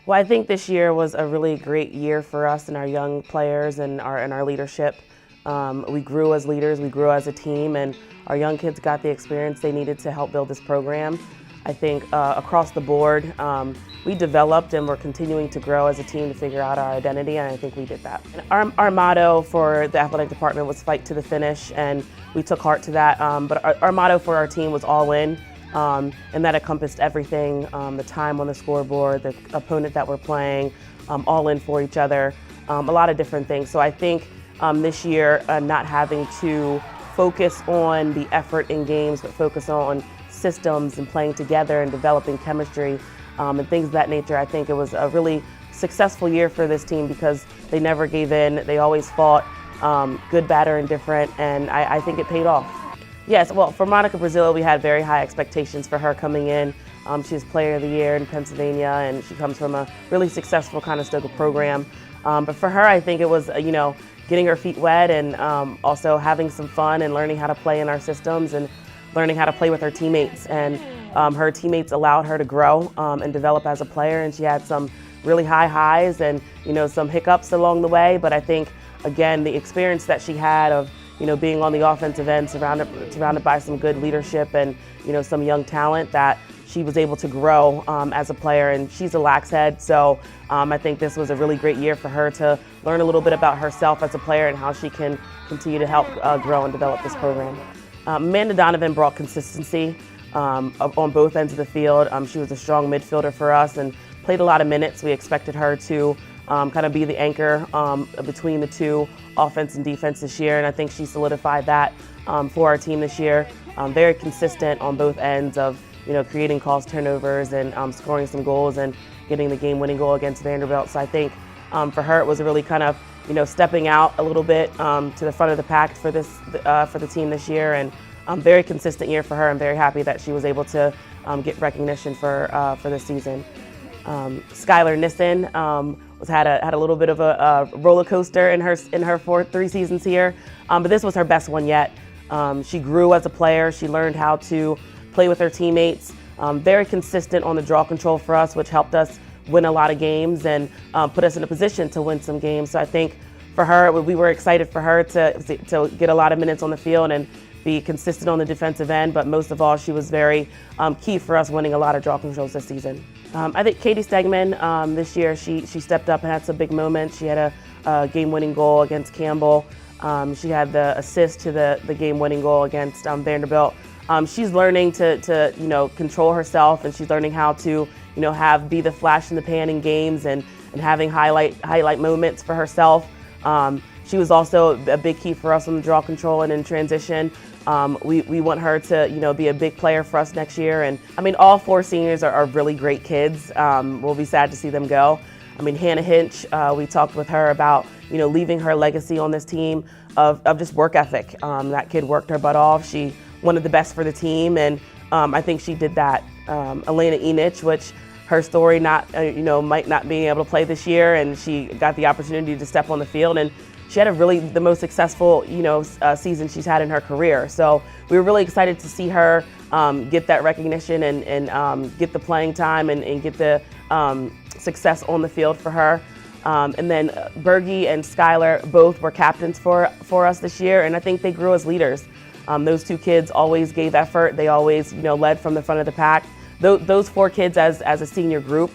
Well, I think this year was a really great year for us and our young players and our leadership. We grew as leaders, we grew as a team, and our young kids got the experience they needed to help build this program. I think across the board, we developed and we're continuing to grow as a team to figure out our identity, and I think we did that. Our motto for the athletic department was fight to the finish, and we took heart to that, but our motto for our team was all in. And that encompassed everything, the time on the scoreboard, the opponent that we're playing, all in for each other, a lot of different things. So I think this year, not having to focus on the effort in games, but focus on systems and playing together and developing chemistry and things of that nature, I think it was a really successful year for this team because they never gave in, they always fought, good, bad, or indifferent, and I think it paid off. Yes, well, for Monica Brazil, we had very high expectations for her coming in. She was Player of the Year in Pennsylvania, and she comes from a really successful Conestoga program. But for her, I think it was, getting her feet wet and also having some fun and learning how to play in our systems and learning how to play with her teammates. And her teammates allowed her to grow and develop as a player, and she had some really high highs and, some hiccups along the way. But I think, again, the experience that she had of being on the offensive end, surrounded by some good leadership and, some young talent, that she was able to grow as a player, and she's a lax head. So I think this was a really great year for her to learn a little bit about herself as a player and how she can continue to help grow and develop this program. Amanda Donovan brought consistency on both ends of the field. She was a strong midfielder for us and played a lot of minutes. We expected her to kind of be the anchor between the two, offense and defense, this year, and I think she solidified that for our team this year. Very consistent on both ends of creating calls, turnovers, and scoring some goals and getting the game-winning goal against Vanderbilt. So I think for her it was a really kind of stepping out a little bit to the front of the pack for the team this year, and very consistent year for her. I'm very happy that she was able to get recognition for this season. Skylar Nissen had a little bit of a roller coaster in her 3 seasons here, but this was her best one yet. She grew as a player. She learned how to play with her teammates. Very consistent on the draw control for us, which helped us win a lot of games and put us in a position to win some games. So I think for her, we were excited for her to get a lot of minutes on the field and be consistent on the defensive end, but most of all, she was very key for us winning a lot of draw controls this season. I think Katie Stegman, this year, she stepped up and had some big moments. She had a game-winning goal against Campbell. She had the assist to the game-winning goal against Vanderbilt. She's learning to control herself, and she's learning how to be the flash in the pan in games and having highlight moments for herself. She was also a big key for us on the draw control and in transition. We want her to be a big player for us next year. And I mean, all 4 seniors are really great kids. We'll be sad to see them go. I mean, Hannah Hinch, we talked with her about leaving her legacy on this team of just work ethic. That kid worked her butt off. She wanted the best for the team, and I think she did that. Elena Enich, which her story might not be able to play this year, and she got the opportunity to step on the field, and she had the most successful season she's had in her career. So we were really excited to see her get that recognition and get the playing time and get the success on the field for her. And then Bergie and Skylar both were captains for us this year, and I think they grew as leaders. Those 2 kids always gave effort. They always led from the front of the pack. Those 4 kids as a senior group,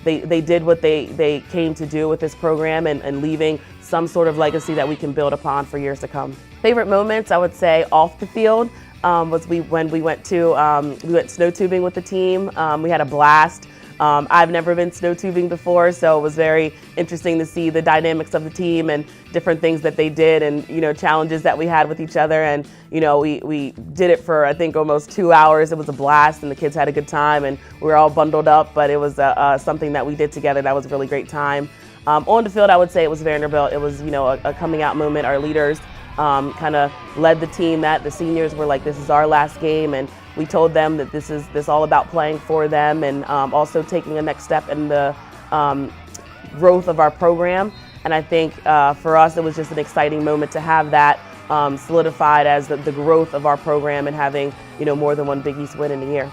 they did what they came to do with this program and leaving some sort of legacy that we can build upon for years to come. Favorite moments, I would say, off the field was when we went snow tubing with the team. We had a blast. I've never been snow tubing before, so it was very interesting to see the dynamics of the team and different things that they did and challenges that we had with each other. And we did it for I think almost 2 hours. It was a blast, and the kids had a good time, and we were all bundled up. But it was something that we did together that was a really great time. On the field, I would say it was Vanderbilt. It was a coming out moment. Our leaders kind of led the team. That the seniors were like, this is our last game, and we told them that this all about playing for them and also taking a next step in the growth of our program. And I think for us, it was just an exciting moment to have that solidified as the growth of our program and having more than one Big East win in a year.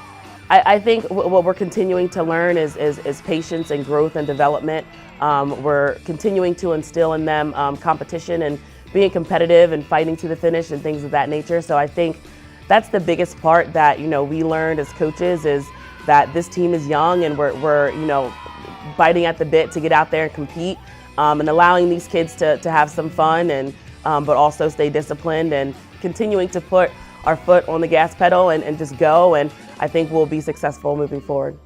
I think what we're continuing to learn is patience and growth and development. We're continuing to instill in them competition and being competitive and fighting to the finish and things of that nature. So I think that's the biggest part that we learned as coaches, is that this team is young and we're biting at the bit to get out there and compete, and allowing these kids to have some fun and but also stay disciplined and continuing to put our foot on the gas pedal and just go. And I think we'll be successful moving forward.